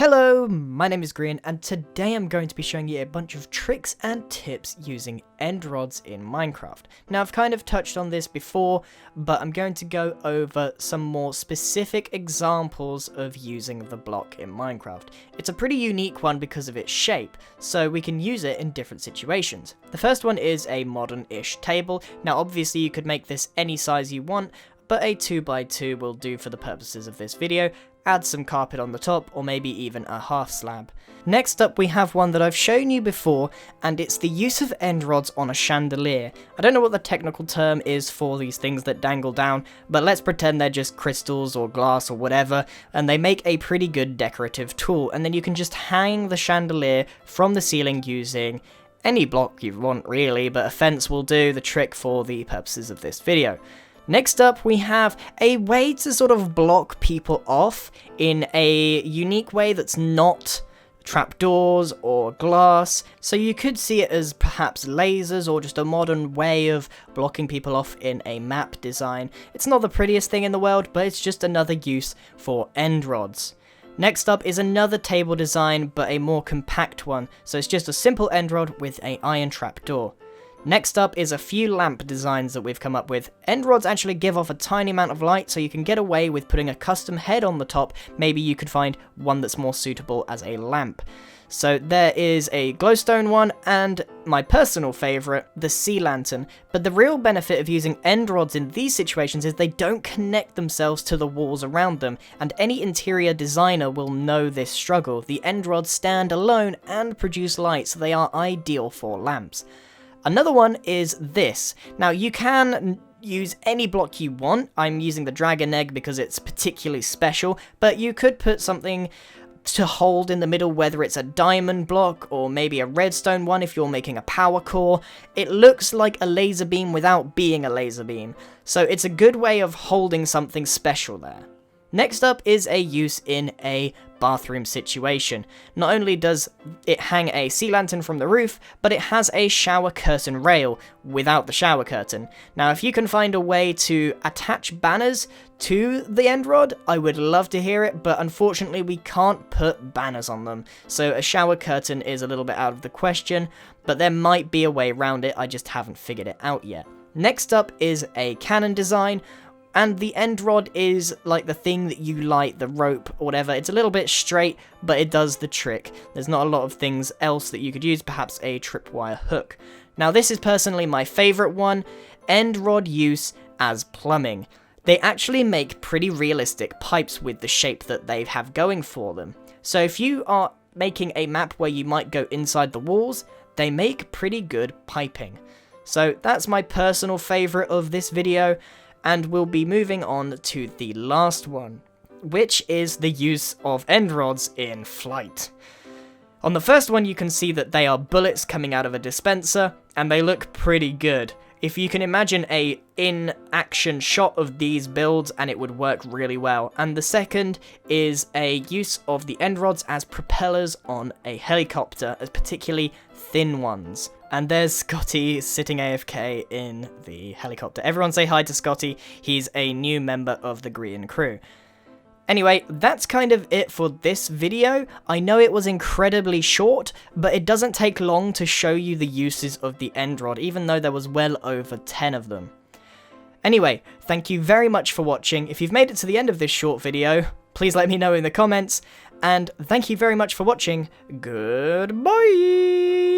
Hello, my name is Grian, and today I'm going to be showing you a bunch of tricks and tips using end rods in Minecraft. Now, I've kind of touched on this before, but I'm going to go over some more specific examples of using the block in Minecraft. It's a pretty unique one because of its shape, so we can use it in different situations. The first one is a modern-ish table. Now, obviously you could make this any size you want, but a 2x2 will do for the purposes of this video. Add some carpet on the top, or maybe even a half slab. Next up we have one that I've shown you before, and it's the use of end rods on a chandelier. I don't know what the technical term is for these things that dangle down, but let's pretend they're just crystals or glass or whatever, and they make a pretty good decorative tool, and then you can just hang the chandelier from the ceiling using any block you want really, but a fence will do the trick for the purposes of this video. Next up, we have a way to sort of block people off in a unique way that's not trapdoors or glass. So you could see it as perhaps lasers or just a modern way of blocking people off in a map design. It's not the prettiest thing in the world, but it's just another use for end rods. Next up is another table design, but a more compact one. So it's just a simple end rod with an iron trapdoor. Next up is a few lamp designs that we've come up with. End rods actually give off a tiny amount of light, so you can get away with putting a custom head on the top. Maybe you could find one that's more suitable as a lamp. So there is a glowstone one, and my personal favourite, the sea lantern. But the real benefit of using end rods in these situations is they don't connect themselves to the walls around them, and any interior designer will know this struggle. The end rods stand alone and produce light, so they are ideal for lamps. Another one is this. Now, you can use any block you want. I'm using the dragon egg because it's particularly special, but you could put something to hold in the middle, whether it's a diamond block or maybe a redstone one if you're making a power core. It looks like a laser beam without being a laser beam, so it's a good way of holding something special there. Next up is a use in a bathroom situation. Not only does it hang a sea lantern from the roof, but it has a shower curtain rail without the shower curtain. Now, if you can find a way to attach banners to the end rod, I would love to hear it, but unfortunately we can't put banners on them. So a shower curtain is a little bit out of the question, but there might be a way around it, I just haven't figured it out yet. Next up is a cannon design. And the end rod is like the thing that you light, the rope or whatever. It's a little bit straight, but it does the trick. There's not a lot of things else that you could use, perhaps a tripwire hook. Now, this is personally my favourite one, end rod use as plumbing. They actually make pretty realistic pipes with the shape that they have going for them. So if you are making a map where you might go inside the walls, they make pretty good piping. So that's my personal favourite of this video. And we'll be moving on to the last one, which is the use of end rods in flight. On the first one, you can see that they are bullets coming out of a dispenser, and they look pretty good. If you can imagine a in-action shot of these builds, and it would work really well. And the second is a use of the end rods as propellers on a helicopter, as particularly thin ones. And there's Scotty sitting AFK in the helicopter. Everyone say hi to Scotty. He's a new member of the Grian crew. Anyway, that's kind of it for this video. I know it was incredibly short, but it doesn't take long to show you the uses of the end rod, even though there was well over 10 of them. Anyway, thank you very much for watching. If you've made it to the end of this short video, please let me know in the comments. And thank you very much for watching. Goodbye!